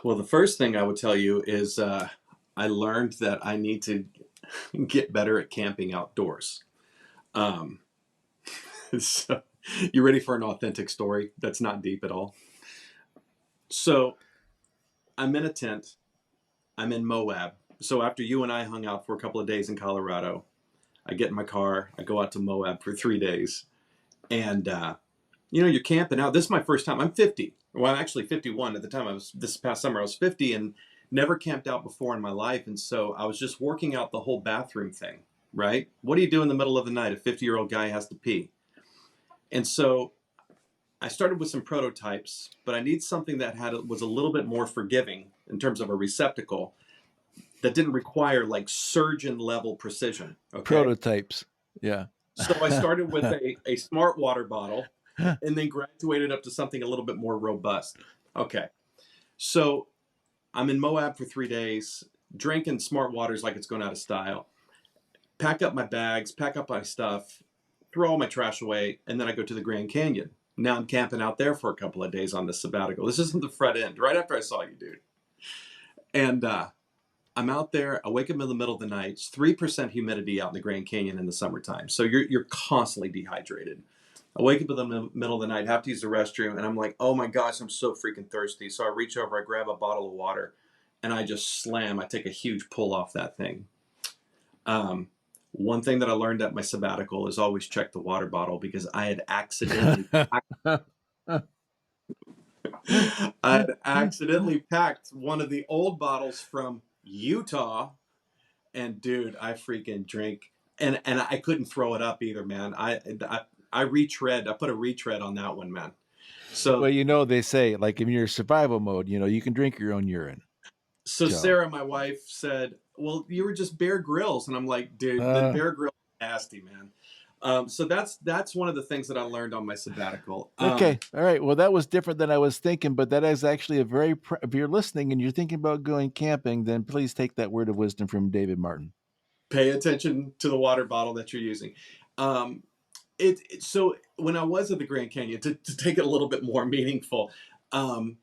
Well, the first thing I would tell you is I learned that I need to get better at camping outdoors. Um, so, you ready for an authentic story that's not deep at all? So, I'm in a tent. I'm in Moab. So, after you and I hung out for a couple of days in Colorado, I get in my car. I go out to Moab for 3 days. And, you're camping out. This is my first time. I'm 50. Well, I'm actually 51 at the time. This past summer, I was 50 and never camped out before in my life. And so I was just working out the whole bathroom thing, right? What do you do in the middle of the night? A 50-year-old guy has to pee. And so I started with some prototypes, but I need something that was a little bit more forgiving in terms of a receptacle that didn't require like surgeon level precision. Okay. Prototypes. Yeah. So I started with a smart water bottle and then graduated up to something a little bit more robust. Okay. So I'm in Moab for 3 days, drinking smart waters like it's going out of style. Pack up my bags, pack up my stuff, throw all my trash away, and then I go to the Grand Canyon. Now I'm camping out there for a couple of days on this sabbatical. This isn't the front end, right after I saw you, dude. And I'm out there. I wake up in the middle of the night. It's 3% humidity out in the Grand Canyon in the summertime. So you're constantly dehydrated. I wake up in the middle of the night, have to use the restroom, and I'm like, oh my gosh, I'm so freaking thirsty. So I reach over, I grab a bottle of water, and I just slam. I take a huge pull off that thing. One thing that I learned at my sabbatical is always check the water bottle because I had accidentally packed one of the old bottles from Utah, and dude, I freaking drink, and I couldn't throw it up either, man. I retread. I put a retread on that one, man. So Well, they say, like, in your survival mode, you can drink your own urine. so So, Sarah, my wife, said, "Well, you were just Bear Grylls," and I'm like, "Dude, the uh, Bear Grylls is nasty, man." So that's one of the things that I learned on my sabbatical. okay. All right. Well, that was different than I was thinking, but that is actually if you're listening and you're thinking about going camping, then please take that word of wisdom from David Martin. Pay attention to the water bottle that you're using. Um, so when I was at the Grand Canyon, to take it a little bit more meaningful, um,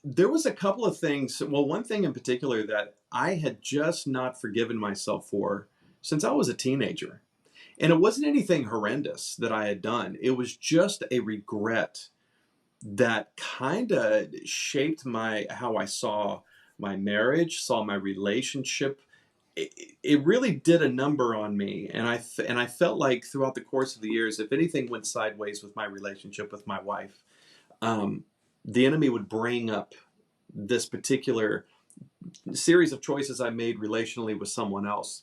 there was a couple of things. Well, one thing in particular that I had just not forgiven myself for since I was a teenager. And it wasn't anything horrendous that I had done. It was just a regret that kind of shaped my how I saw my marriage, saw my relationship. It really did a number on me, and I felt like throughout the course of the years, if anything went sideways with my relationship with my wife, um, the enemy would bring up this particular series of choices I made relationally with someone else,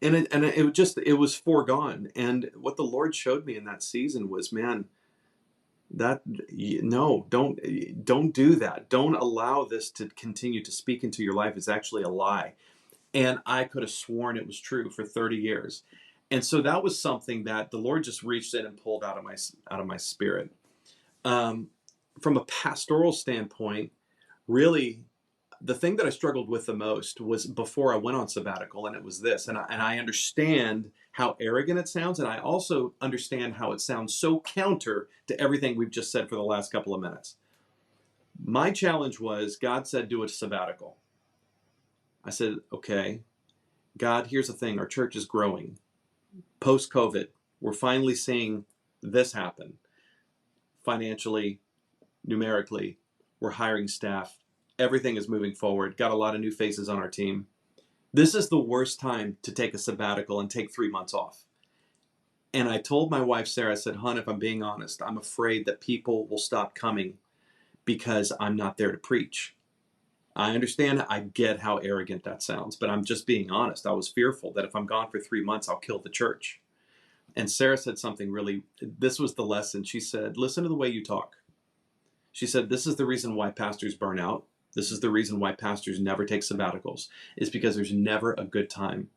and it was foregone. And what the Lord showed me in that season was, man, that no, don't do that. Don't allow this to continue to speak into your life. It's actually a lie. And I could have sworn it was true for 30 years. And so that was something that the Lord just reached in and pulled out of my spirit. Um, from a pastoral standpoint, really, the thing that I struggled with the most was before I went on sabbatical, and it was this. And I understand how arrogant it sounds, and I also understand how it sounds so counter to everything we've just said for the last couple of minutes. My challenge was God said, do a sabbatical. I said, okay, God, here's the thing. Our church is growing. Post-COVID, we're finally seeing this happen. Financially, numerically, we're hiring staff. Everything is moving forward. Got a lot of new faces on our team. This is the worst time to take a sabbatical and take 3 months off. And I told my wife, Sarah, I said, hon, if I'm being honest, I'm afraid that people will stop coming because I'm not there to preach. I understand, I get how arrogant that sounds, but I'm just being honest. I was fearful that if I'm gone for 3 months, I'll kill the church. And Sarah said something really, this was the lesson. She said, listen to the way you talk. She said, this is the reason why pastors burn out. This is the reason why pastors never take sabbaticals, is because there's never a good time.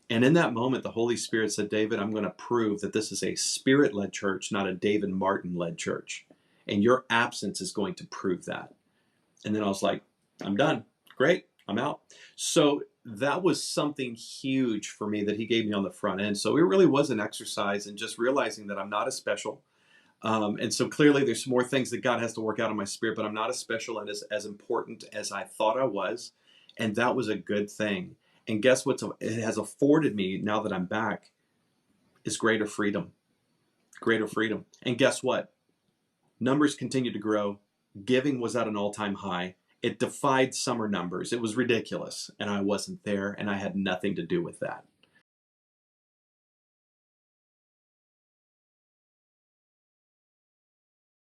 And in that moment, the Holy Spirit said, David, I'm going to prove that this is a Spirit-led church, not a David Martin-led church. And your absence is going to prove that. And then I was like, I'm done. Great. I'm out. So that was something huge for me that he gave me on the front end. So it really was an exercise in just realizing that I'm not as special. And so clearly there's more things that God has to work out in my spirit, but I'm not as special and as important as I thought I was. And that was a good thing. And guess what it has afforded me now that I'm back is greater freedom, greater freedom. And guess what? Numbers continue to grow. Giving was at an all-time high. It defied summer numbers. It was ridiculous. And I wasn't there, and I had nothing to do with that.